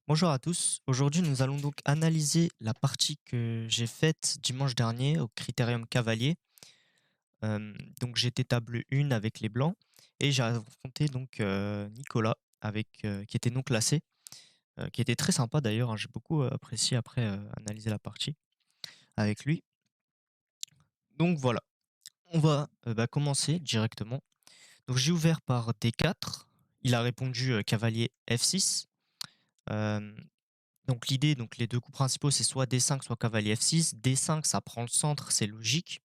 Bonjour à tous. Aujourd'hui, nous allons donc analyser la partie que j'ai faite dimanche dernier au Critérium Cavalier. Donc j'étais table 1 avec les blancs et j'ai affronté donc Nicolas qui était non classé, qui était très sympa d'ailleurs, hein. J'ai beaucoup apprécié après analyser la partie avec lui. Donc voilà, on va commencer directement. Donc j'ai ouvert par D4. Il a répondu cavalier F6. Donc l'idée, donc les 2 coups principaux, c'est soit D5, soit cavalier F6. D5, ça prend le centre, c'est logique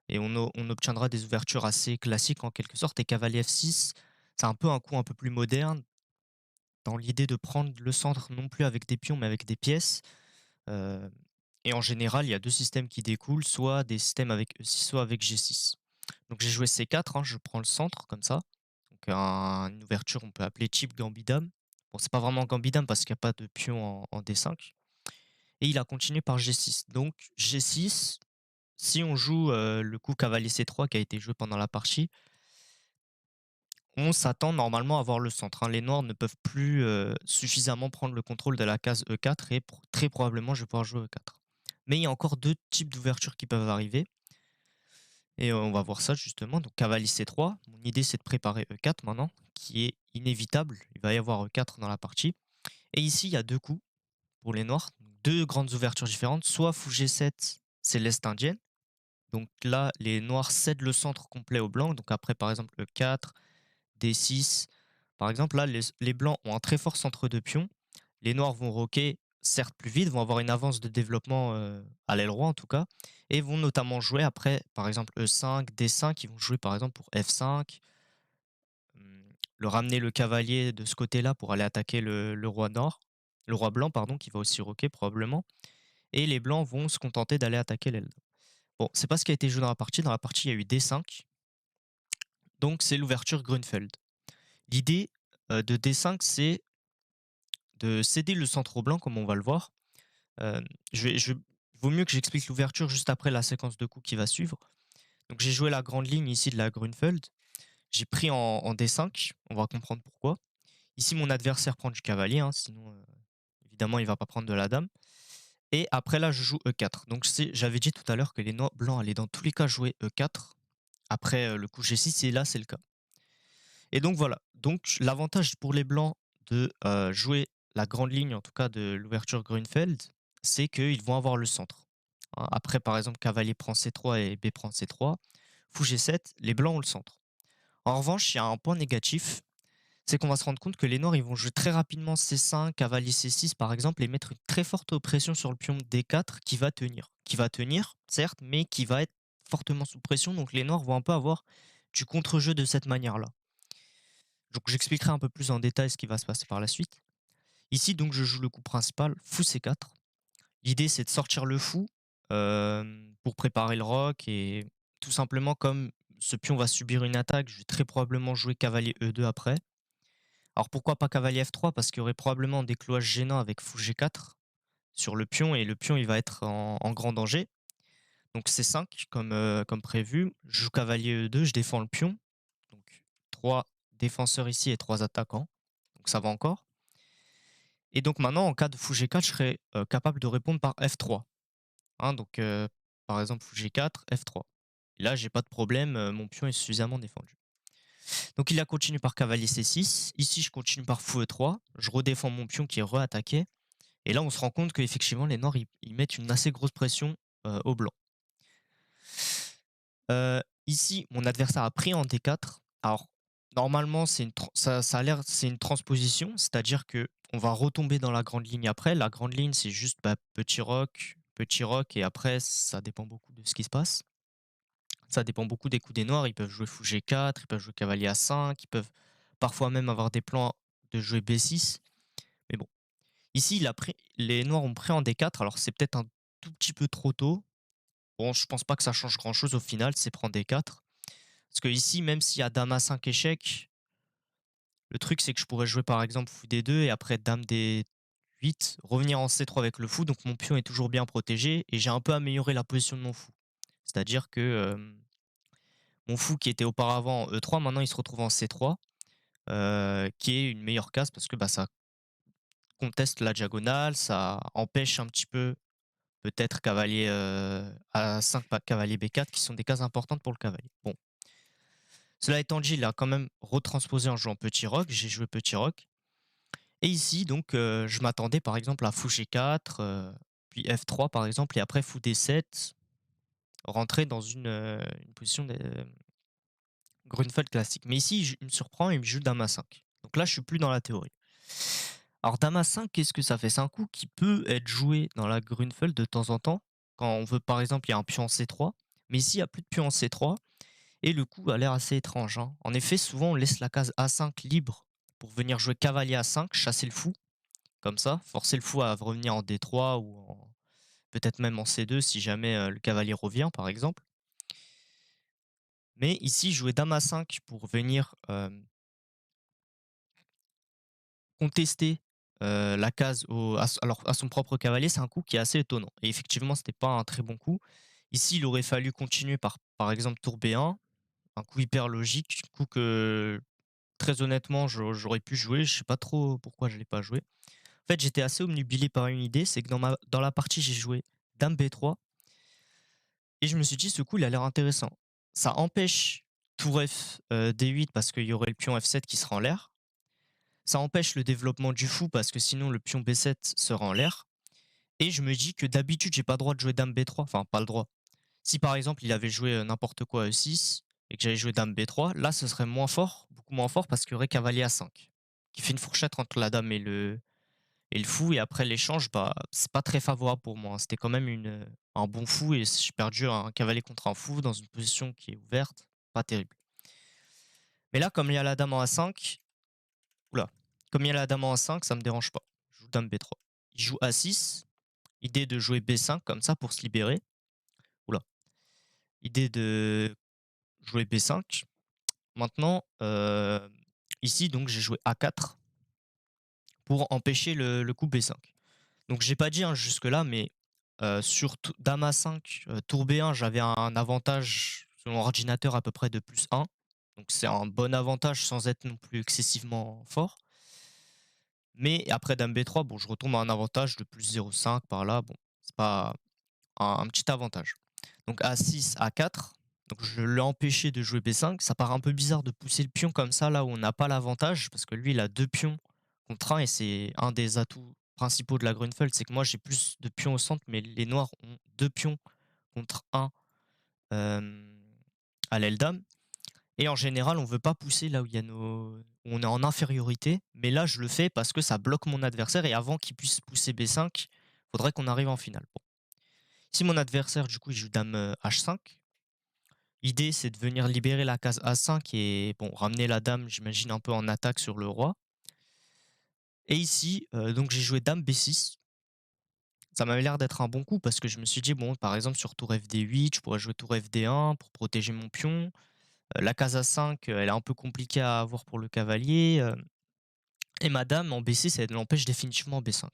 et on obtiendra des ouvertures assez classiques en quelque sorte. Et cavalier F6, c'est un peu un coup un peu plus moderne dans l'idée de prendre le centre non plus avec des pions, mais avec des pièces. Heu et en général, il y a 2 systèmes qui découlent, soit des systèmes avec E6, soit avec G6. Donc j'ai joué C4, hein, je prends le centre comme ça. Donc une ouverture, on peut appeler cheap gambit-dame. Bon, c'est pas vraiment gambit-dame parce qu'il y a pas de pion en D5. Et il a continué par G6. Donc G6, si on joue, le coup cavalier C3 qui a été joué pendant la partie, on s'attend normalement à voir le centre, hein. Les noirs ne peuvent plus, suffisamment prendre le contrôle de la case E4 et très probablement je vais pouvoir jouer E4. Mais il y a encore 2 types d'ouvertures qui peuvent arriver et on va voir ça justement. Donc cavalier C3, mon idée c'est de préparer E4 maintenant, qui est inévitable. Il va y avoir E4 dans la partie et ici il y a 2 coups pour les noirs, 2 grandes ouvertures différentes. Soit fou G7, c'est l'Est indienne. Donc là, les noirs cèdent le centre complet aux blancs. Donc après, par exemple, E4, D6. Par exemple, là, les blancs ont un très fort centre de pion. Les noirs vont roquer, certes plus vite, vont avoir une avance de développement à l'aile roi en tout cas, et vont notamment jouer après, par exemple, E5, D5. Ils vont jouer par exemple pour F5, le ramener le cavalier de ce côté-là pour aller attaquer le roi nord, le roi blanc, pardon, qui va aussi roquer probablement. Et les blancs vont se contenter d'aller attaquer l'aile. Bon, c'est pas ce qui a été joué dans la partie. Dans la partie, il y a eu D5. Donc, c'est l'ouverture Grunfeld. L'idée de D5, c'est de céder le centre au blanc, comme on va le voir. Euh, vaut mieux que j'explique l'ouverture juste après la séquence de coups qui va suivre. Donc, j'ai joué la grande ligne ici de la Grunfeld. J'ai pris en D5. On va comprendre pourquoi. Ici, mon adversaire prend du cavalier, hein, sinon, évidemment, il va pas prendre de la dame. Et après, là, je joue E4. Donc, j'avais dit tout à l'heure que les blancs allaient dans tous les cas jouer E4 après le coup G6, et là, c'est le cas. Et donc voilà. Donc l'avantage pour les blancs de jouer la grande ligne, en tout cas de l'ouverture Grunfeld, c'est qu'ils vont avoir le centre. Hein. Après, par exemple, cavalier prend C3 et B prend C3, fou G7, les blancs ont le centre. En revanche, il y a un point négatif, c'est qu'on va se rendre compte que les noirs ils vont jouer très rapidement C5, cavalier C6 par exemple, et mettre une très forte pression sur le pion D4 qui va tenir. Qui va tenir, certes, mais qui va être fortement sous pression, donc les noirs vont un peu avoir du contre-jeu de cette manière-là. Donc j'expliquerai un peu plus en détail ce qui va se passer par la suite. Ici, donc, je joue le coup principal, fou C4. L'idée, c'est de sortir le fou pour préparer le roc et tout simplement, comme ce pion va subir une attaque, je vais très probablement jouer cavalier E2 après. Alors pourquoi pas cavalier F3? Parce qu'il y aurait probablement des cloages gênants avec fou G4 sur le pion et le pion il va être en grand danger. Donc C5 comme prévu. Je joue cavalier E2, je défends le pion. Donc 3 défenseurs ici et 3 attaquants. Donc ça va encore. Et donc maintenant, en cas de fou G4, je serais capable de répondre par F3. Hein, donc par exemple, fou G4, F3. Et là, j'ai pas de problème, mon pion est suffisamment défendu. Donc il a continué par cavalier C6. Ici, je continue par fou E3. Je redéfends mon pion qui est re-attaqué. Et là, on se rend compte qu'effectivement, les noirs, ils mettent une assez grosse pression au blanc. Ici, mon adversaire a pris en D4. Alors, normalement, ça a l'air, c'est une transposition, c'est-à-dire que on va retomber dans la grande ligne après. La grande ligne, c'est juste petit roc, et après, ça dépend beaucoup de ce qui se passe. Ça dépend beaucoup des coups des noirs. Ils peuvent jouer fou G4, ils peuvent jouer cavalier A5, ils peuvent parfois même avoir des plans de jouer B6. Mais bon, ici, les noirs ont pris en D4. Alors, c'est peut-être un tout petit peu trop tôt. Bon, je pense pas que ça change grand-chose au final, c'est prendre D4. Parce que ici, même s'il y a dame A5 échec, le truc c'est que je pourrais jouer par exemple fou D2 et après dame D8, revenir en C3 avec le fou, donc mon pion est toujours bien protégé et j'ai un peu amélioré la position de mon fou. C'est-à-dire que mon fou qui était auparavant en E3, maintenant il se retrouve en C3, qui est une meilleure case parce que bah, ça conteste la diagonale, ça empêche un petit peu peut-être cavalier, A5, pas cavalier B4 qui sont des cases importantes pour le cavalier. Bon, cela étant dit, il a quand même retransposé en jouant petit roc, j'ai joué petit roc et ici donc je m'attendais par exemple à fou G4, puis F3 par exemple et après fou D7, rentrer dans une position de Grunfeld classique. Mais ici, il me surprend, il me joue dame A5. Donc là, je suis plus dans la théorie. Alors dame A5, qu'est-ce que ça fait? C'est un coup qui peut être joué dans la Grunfeld de temps en temps, quand on veut par exemple, il y a un pion en C3, mais ici, il y a plus de pion en C3 et le coup a l'air assez étrange, hein. En effet, souvent, on laisse la case A5 libre pour venir jouer cavalier A5, chasser le fou, comme ça, forcer le fou à revenir en D3 ou peut-être même en C2 si jamais, le cavalier revient, par exemple. Mais ici, jouer dame A5 pour venir, contester, la case à son propre cavalier, c'est un coup qui est assez étonnant et effectivement, c'était pas un très bon coup. Ici, il aurait fallu continuer par exemple tour B1, un coup hyper logique, coup que très honnêtement, j'aurais pu jouer, je sais pas trop pourquoi je l'ai pas joué. En fait, j'étais assez obnubilé par une idée, c'est que dans la partie, j'ai joué dame B3 et je me suis dit: «Ce coup, il a l'air intéressant». Ça empêche tour D8 parce qu'il y aurait le pion F7 qui sera en l'air. Ça empêche le développement du fou parce que sinon le pion B7 sera en l'air. Et je me dis que d'habitude, j'ai pas le droit de jouer dame B3. Enfin, pas le droit. Si par exemple, il avait joué n'importe quoi E6 et que j'avais joué dame B3, là, ce serait moins fort, beaucoup moins fort parce qu'il y aurait cavalier A5 qui fait une fourchette entre la dame et le fou. Et après l'échange, bah, c'est pas très favorable pour moi, hein. C'était quand même un bon fou et j'ai perdu un cavalier contre un fou dans une position qui est ouverte. Pas terrible. Mais là, comme il y a la dame en A5, oula, comme il y a la dame en A5, ça me dérange pas. Je joue dame B3. Il joue A6. Idée de jouer B5 comme ça pour se libérer. Oula. Idée de jouer B5. Maintenant, ici, donc, j'ai joué A4 pour empêcher le coup B5. Donc, j'ai pas dit hein, jusque-là, mais sur Dame A5, tour B1, j'avais un avantage selon l'ordinateur à peu près de plus 1. Donc, c'est un bon avantage sans être non plus excessivement fort. Mais après Dame B3, bon, je retombe à un avantage de plus 0,5 par là. Bon, c'est pas un petit avantage. Donc A6, A4. Donc je l'ai empêché de jouer B5. Ça paraît un peu bizarre de pousser le pion comme ça, là où on n'a pas l'avantage, parce que lui, il a deux pions contre un, et c'est un des atouts principaux de la Grunfeld, c'est que moi, j'ai plus de pions au centre, mais les noirs ont deux pions contre un à l'aile dame. Et en général, on veut pas pousser là où il y a où on est en infériorité, mais là, je le fais parce que ça bloque mon adversaire, et avant qu'il puisse pousser B5, faudrait qu'on arrive en finale. Bon. Si mon adversaire, du coup, il joue dame H5, l'idée, c'est de venir libérer la case A5 et bon, ramener la dame, j'imagine, un peu en attaque sur le roi. Et ici, donc j'ai joué dame B6. Ça m'avait l'air d'être un bon coup parce que je me suis dit, bon, par exemple, sur tour FD8, je pourrais jouer tour FD1 pour protéger mon pion. La case A5, elle est un peu compliquée à avoir pour le cavalier. Et ma dame en B6, elle l'empêche définitivement en B5.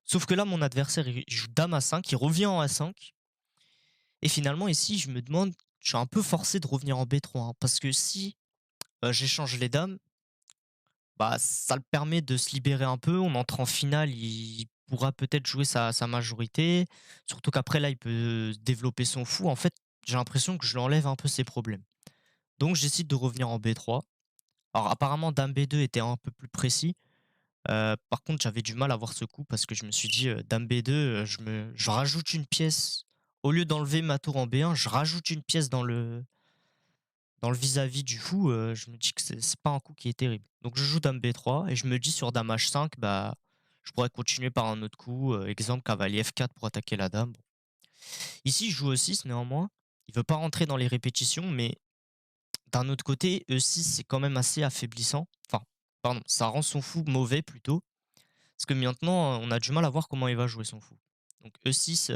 Sauf que là, mon adversaire, il joue dame A5, il revient en A5. Et finalement, ici, je me demande, je suis un peu forcé de revenir en B3, hein, parce que si j'échange les dames, bah, ça le permet de se libérer un peu. On entre en finale, il pourra peut-être jouer sa majorité. Surtout qu'après, là, il peut développer son fou. En fait, j'ai l'impression que je lui enlève un peu ses problèmes. Donc, j'décide de revenir en B3. Alors, apparemment, dame B2 était un peu plus précis. Par contre, j'avais du mal à voir ce coup parce que je me suis dit, dame B2, je rajoute une pièce. Au lieu d'enlever ma tour en B1, je rajoute une pièce dans le vis-à-vis du fou, je me dis que c'est pas un coup qui est terrible. Donc je joue dame B3 et je me dis sur dame H5, bah, je pourrais continuer par un autre coup, exemple cavalier F4 pour attaquer la dame. Bon. Ici, je joue E6 néanmoins. Il veut pas rentrer dans les répétitions, mais d'un autre côté, E6 c'est quand même assez affaiblissant. Enfin, pardon, ça rend son fou mauvais plutôt. Parce que maintenant, on a du mal à voir comment il va jouer son fou. Donc E6,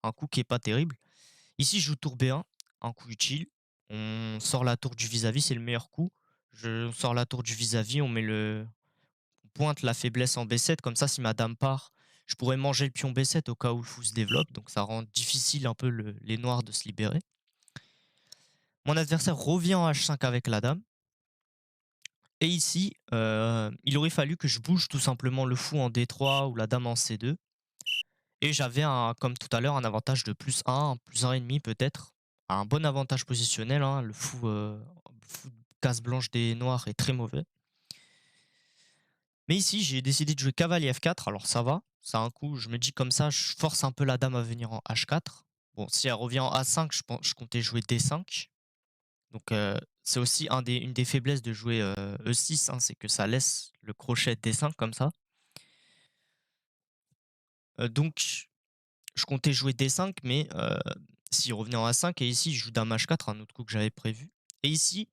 un coup qui est pas terrible. Ici, je joue tour B1, un coup utile. On sort la tour du vis-à-vis, c'est le meilleur coup. On sort la tour du vis-à-vis, on pointe la faiblesse en B7, comme ça, si ma dame part, je pourrais manger le pion B7 au cas où le fou se développe, donc ça rend difficile un peu les noirs de se libérer. Mon adversaire revient en H5 avec la dame. Et ici, il aurait fallu que je bouge tout simplement le fou en D3 ou la dame en C2 et j'avais un comme tout à l'heure, un avantage de +1, +1,5 peut-être. Un bon avantage positionnel, hein, le fou case blanche des noirs est très mauvais. Mais ici, j'ai décidé de jouer cavalier F4, alors ça va, ça a un coup, je me dis comme ça, je force un peu la dame à venir en H4. Bon, si elle revient en A5, je comptais jouer D5. Donc, c'est aussi une des faiblesses de jouer, E6, hein, c'est que ça laisse le crochet D5 comme ça. Donc, je comptais jouer D5, mais s'il revenait en A5 et ici, je joue dame H4, un autre coup que j'avais prévu. Et ici,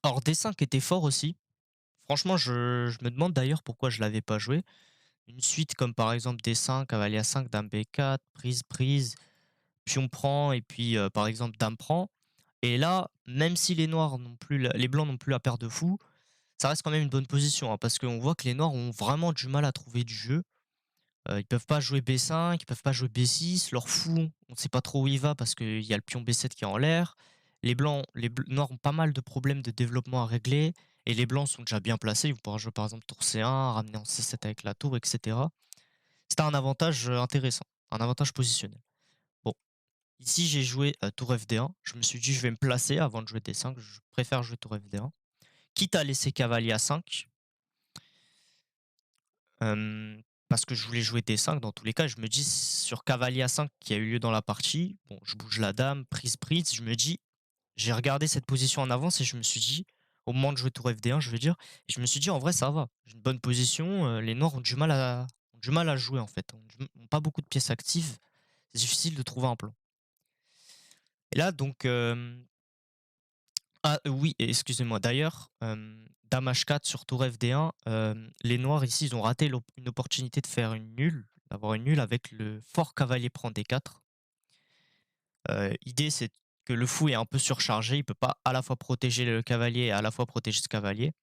alors D5 était fort aussi. Franchement, je me demande d'ailleurs pourquoi je l'avais pas joué. Une suite comme par exemple D5, cavalier A5, dame B4, prise, prise, pion prend et puis, par exemple dame prend. Et là, même si les blancs n'ont plus la paire de fou, ça reste quand même une bonne position, hein, parce qu'on voit que les noirs ont vraiment du mal à trouver du jeu. Ils peuvent pas jouer B5, ils peuvent pas jouer B6. Leur fou, on sait pas trop où il va parce qu'il y a le pion B7 qui est en l'air. Les noirs ont pas mal de problèmes de développement à régler et les blancs sont déjà bien placés. Ils vont pouvoir jouer par exemple tour C1, ramener en C7 avec la tour, et cetera. C'était un avantage, intéressant, un avantage positionnel. Bon, ici j'ai joué, tour FD1. Je me suis dit: «Je vais me placer avant de jouer D5». Je préfère jouer tour FD1, quitte à laisser cavalier A5. Parce que je voulais jouer D5 dans tous les cas. Je me dis sur cavalier A5 qui a eu lieu dans la partie, bon, je bouge la dame, prise, prise. Je me dis, j'ai regardé cette position en avance et je me suis dit, au moment de jouer tour FD1, je veux dire, et je me suis dit, en vrai, ça va. J'ai une bonne position. Les noirs ont du mal à jouer, en fait. Ont pas beaucoup de pièces actives. C'est difficile de trouver un plan. Et là, donc, ah oui, excusez-moi. D'ailleurs, dame H4 sur tour FD1, les noirs ici, ils ont raté une opportunité de faire une nulle, d'avoir une nulle avec le fort cavalier prend D4. L'idée, c'est que le fou est un peu surchargé, il peut pas à la fois protéger le cavalier et à la fois protéger ce cavalier.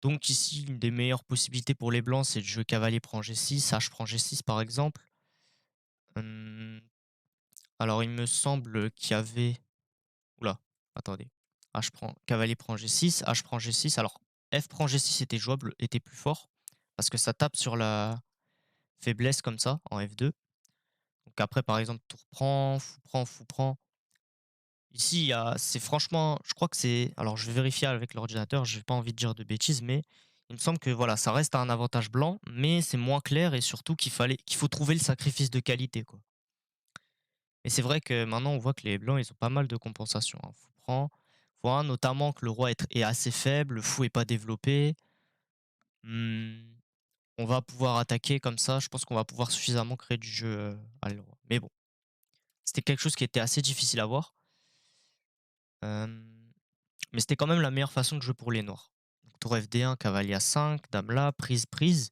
Donc ici, une des meilleures possibilités pour les blancs, c'est de jouer cavalier prend G6, H prend G6 par exemple. Hem, alors il me semble qu'il y avait oula, attendez. H prend cavalier prend G6, H prend G6. Alors F prend G6 était jouable, était plus fort parce que ça tape sur la faiblesse comme ça en F2. Donc après par exemple tour prend, fou prend, fou prend. Ici, c'est franchement, je crois que c'est alors je vais vérifier avec l'ordinateur, j'ai pas envie de dire de bêtises, mais il me semble que voilà, ça reste un avantage blanc, mais c'est moins clair et surtout qu'il faut trouver le sacrifice de qualité, quoi. Et c'est vrai que maintenant, on voit que les blancs, ils ont pas mal de compensations, hein. Fou prend, voilà, notamment que le roi est assez faible, le fou est pas développé. Mmh, on va pouvoir attaquer comme ça, je pense qu'on va pouvoir suffisamment créer du jeu, à le roi. Mais bon, c'était quelque chose qui était assez difficile à voir. Hem, mais c'était quand même la meilleure façon de jouer pour les noirs. Donc tour FD1, cavalier A5, dame là, prise, prise.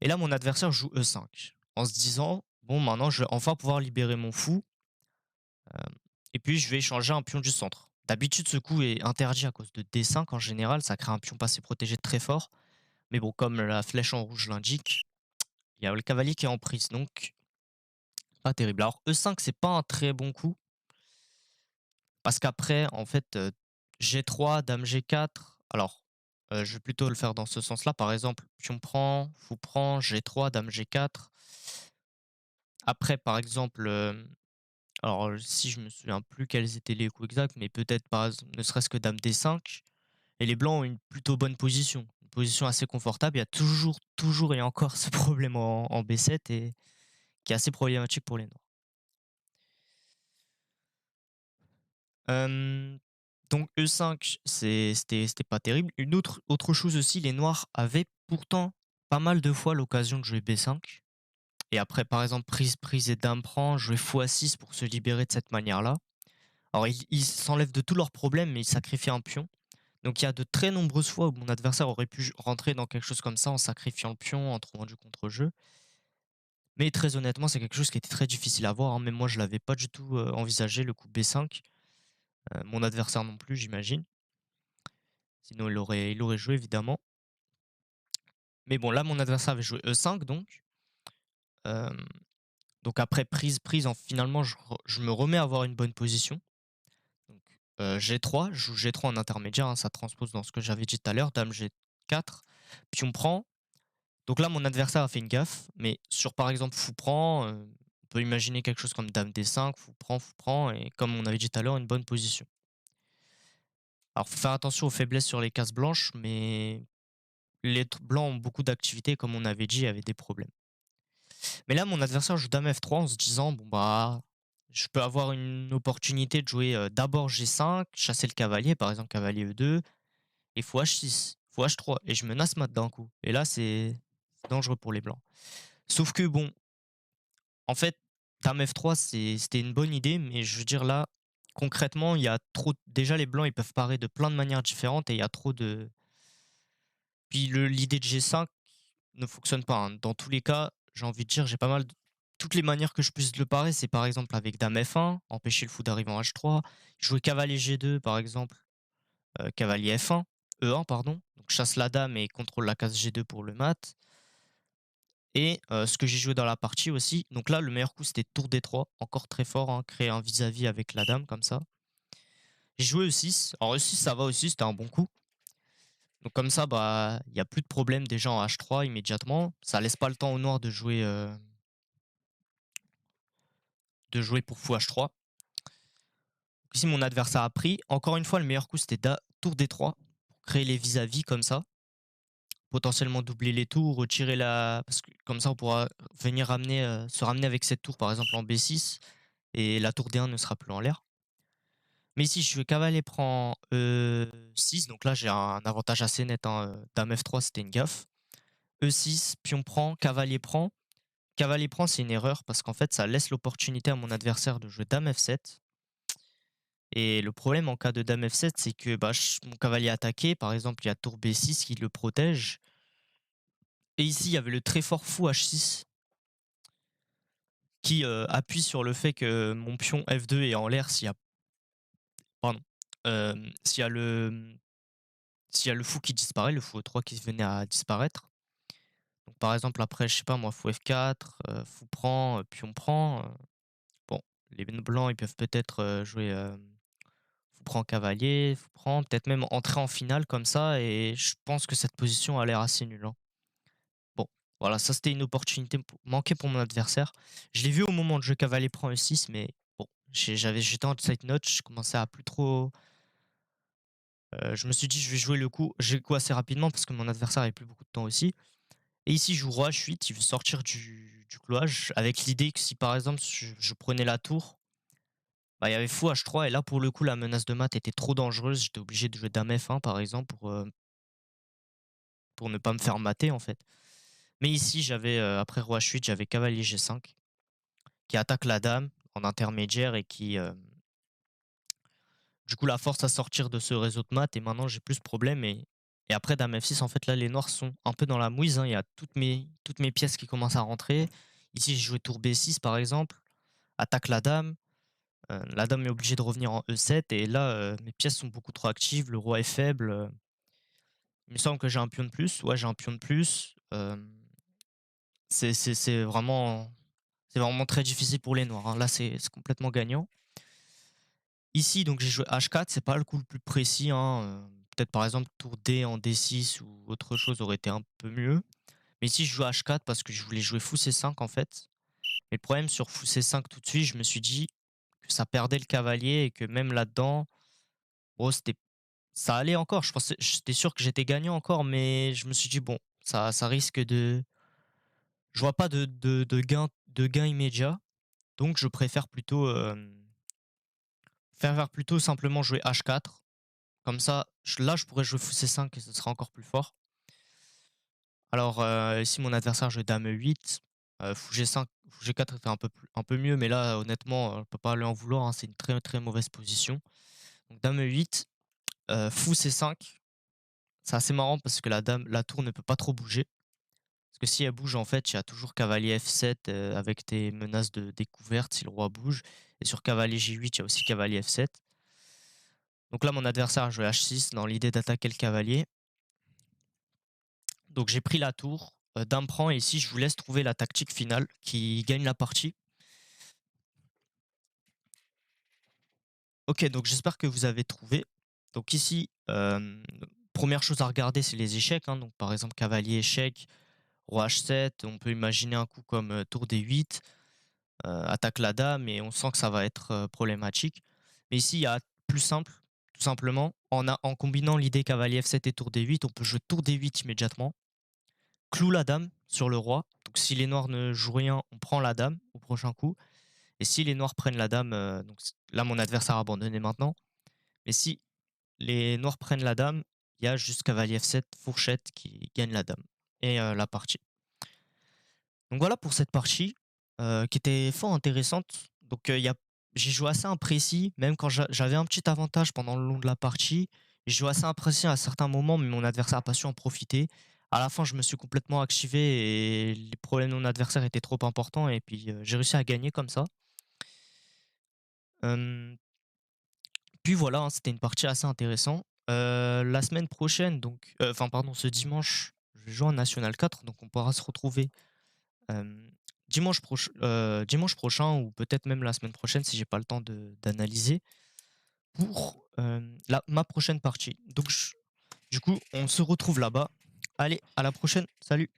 Et là, mon adversaire joue E5 en se disant: «Bon, maintenant, je vais enfin pouvoir libérer mon fou, hem et puis je vais échanger un pion du centre». D'habitude, ce coup est interdit à cause de D5 en général, ça crée un pion passé protégé très fort. Mais bon, comme la flèche en rouge l'indique, il y a le cavalier qui est en prise, donc pas terrible. Alors E5, c'est pas un très bon coup parce qu'après, en fait, G3, dame G4, alors, je vais plutôt le faire dans ce sens-là. Par exemple, pion prend, fou prend, G3, dame G4. Après, par exemple, alors, si je me souviens plus quels étaient les coups exacts, mais peut-être par exemple, ne serait-ce que dame D5 et les blancs ont une plutôt bonne position, une position assez confortable. Il y a toujours et encore ce problème en B7 et qui est assez problématique pour les noirs. Hem, donc E5, c'était pas terrible. Une autre chose aussi, les noirs avaient pourtant pas mal de fois l'occasion de jouer B5 et après, par exemple, prise, prise et dame prend, jouer x6 pour se libérer de cette manière-là. Alors ils s'enlèvent de tous leurs problèmes, mais ils sacrifient un pion. Donc il y a de très nombreuses fois où mon adversaire aurait pu rentrer dans quelque chose comme ça en sacrifiant le pion, en trouvant du contre-jeu. Mais très honnêtement, c'est quelque chose qui était très difficile à voir, hein. Même moi, je l'avais pas du tout, envisagé le coup B5. Mon adversaire non plus, j'imagine. Sinon, il aurait joué évidemment. Mais bon, là, mon adversaire avait joué E5 donc. Hem, donc après prise, prise, finalement, je me remets à avoir une bonne position. Donc G3, je joue G3 en intermédiaire, hein, ça transpose dans ce que j'avais dit tout à l'heure, dame G4, pion prend. Donc là, mon adversaire a fait une gaffe, mais sur, par exemple, fou prend, on peut imaginer quelque chose comme dame D5, fou prend et comme on avait dit tout à l'heure, une bonne position. Alors, faut faire attention aux faiblesses sur les cases blanches, mais les blancs ont beaucoup d'activités, comme on avait dit, il y avait des problèmes. Mais là, mon adversaire joue dame F3 en se disant: «Bon, bah, je peux avoir une opportunité de jouer, d'abord G5, chasser le cavalier, par exemple cavalier E2 et fou H6, fou H3 et je menace mat d'un coup» et là, c'est dangereux pour les blancs. Sauf que bon, en fait, dame F3, c'était une bonne idée, mais je veux dire là, concrètement, il y a trop déjà les blancs, ils peuvent parer de plein de manières différentes et il y a trop de puis l'idée de G5 ne fonctionne pas, hein. Dans tous les cas, j'ai envie de dire, j'ai pas mal de toutes les manières que je puisse le parer, c'est par exemple avec dame F1, empêcher le fou d'arriver en H3, jouer cavalier G2 par exemple, cavalier F1, E1 pardon, donc chasse la dame et contrôle la case G2 pour le mat et ce que j'ai joué dans la partie aussi, donc là, le meilleur coup, c'était tour D3, encore très fort, hein, créer un vis-à-vis avec la dame comme ça. J'ai joué E6, alors E6 ça va aussi, c'était un bon coup. Donc comme ça, bah, il y a plus de problème déjà en H3 immédiatement. Ça laisse pas le temps au noir de jouer pour fou H3. Ici, mon adversaire a pris. Encore une fois, le meilleur coup, c'était tour D3 pour créer les vis-à-vis comme ça. Potentiellement doubler les tours, retirer la. Parce que comme ça, on pourra venir se ramener avec cette tour, par exemple en B6, et la tour D1 ne sera plus en l'air. Mais ici, je fais cavalier prend E6, donc là, j'ai un avantage assez net, hein. Dame F3, c'était une gaffe. E6, pion prend, cavalier prend. Cavalier prend, c'est une erreur parce qu'en fait, ça laisse l'opportunité à mon adversaire de jouer dame F7. Et le problème en cas de dame F7, c'est que bah, mon cavalier attaqué, par exemple, il y a tour B6 qui le protège. Et ici, il y avait le très fort fou H6 qui appuie sur le fait que mon pion F2 est en l'air s'il y a, pardon, s'il y a s'il y a le fou qui disparaît, le fou E3 qui venait à disparaître. Donc par exemple, après, je sais pas moi, fou F4, fou prend, pion prend. Bon, les blancs, ils peuvent peut-être jouer fou prend cavalier, fou prend, peut-être même entrer en finale comme ça. Et je pense que cette position a l'air assez nulle, hein. Bon, voilà, ça c'était une opportunité manquée pour mon adversaire. Je l'ai vu au moment de jeu cavalier prend E6, mais bon, j'étais en side note, je commençais à plus trop. Je me suis dit, je vais jouer le coup. J'ai le coup assez rapidement parce que mon adversaire avait plus beaucoup de temps aussi. Et ici, je joue roi H8, il veut sortir du cloage avec l'idée que si par exemple je prenais la tour, bah, il y avait fou H3 et là pour le coup la menace de mat était trop dangereuse. J'étais obligé de jouer dame F1 par exemple pour ne pas me faire mater en fait. Mais ici, j'avais après roi H8, j'avais cavalier G5 qui attaque la dame en intermédiaire et qui du coup la force à sortir de ce réseau de maths et maintenant j'ai plus ce problème et après dame F6 en fait là les noirs sont un peu dans la mouise, hein, il y a toutes mes pièces qui commencent à rentrer. Ici j'ai joué tour B6 par exemple, attaque la dame est obligée de revenir en E7 et là mes pièces sont beaucoup trop actives, le roi est faible, il me semble que j'ai un pion de plus, ouais j'ai un pion de plus, c'est vraiment très difficile pour les noirs, hein. Là c'est complètement gagnant. Ici, donc j'ai joué H4, c'est pas le coup le plus précis, hein, peut-être par exemple tour D en D6 ou autre chose aurait été un peu mieux. Mais ici, je joue H4 parce que je voulais jouer fou C5 en fait. Mais le problème sur fou C5 tout de suite, je me suis dit que ça perdait le cavalier et que même là-dedans, oh, ça allait encore. J'étais sûr que j'étais gagnant encore, mais je me suis dit bon, ça risque de je vois pas de gain immédiat, donc je préfère plutôt simplement jouer H4. Comme ça, là, je pourrais jouer fou C5 et ce sera encore plus fort. Alors, ici, mon adversaire jouait dame E8, fou G5, fou G4 était un peu mieux, mais là, honnêtement, on peut pas lui en vouloir, hein, c'est une très, très mauvaise position. Donc dame E8, fou C5, c'est assez marrant parce que la tour ne peut pas trop bouger. Parce que si elle bouge, en fait, il y a toujours cavalier F7, avec des menaces de découverte si le roi bouge et sur cavalier G8, il y a aussi cavalier F7. Donc là, mon adversaire a joué H6 dans l'idée d'attaquer le cavalier. Donc j'ai pris la tour, dame prend et ici je vous laisse trouver la tactique finale qui gagne la partie. OK, donc j'espère que vous avez trouvé. Donc ici, 1 chose à regarder, c'est les échecs, hein, donc par exemple cavalier échec, roi H7, on peut imaginer un coup comme, tour D8, attaque la dame et on sent que ça va être, problématique. Mais ici, il y a plus simple, tout simplement, en combinant l'idée cavalier F7 et tour D8, on peut jouer tour D8 immédiatement, cloue la dame sur le roi, donc si les noirs ne jouent rien, on prend la dame au prochain coup et si les noirs prennent la dame, donc là mon adversaire a abandonné maintenant, mais si les noirs prennent la dame, il y a juste cavalier F7, fourchette qui gagne la dame et la partie. Donc voilà pour cette partie, qui était fort intéressante. Donc, il y a j'ai joué assez imprécis, même quand j'avais un petit avantage pendant le long de la partie. J'ai joué assez imprécis à certains moments, mais mon adversaire a pas su en profiter. À la fin, je me suis complètement activé et les problèmes de mon adversaire étaient trop importants et puis, j'ai réussi à gagner comme ça. Hem, Puis voilà, hein, c'était une partie assez intéressant. La semaine prochaine donc, enfin pardon, ce dimanche, je vais jouer en national 4, donc on pourra se retrouver Hem, dimanche prochain ou peut-être même la semaine prochaine si j'ai pas le temps d'analyser pour, la ma prochaine partie. Donc du coup, on se retrouve là-bas. Allez, à la prochaine. Salut.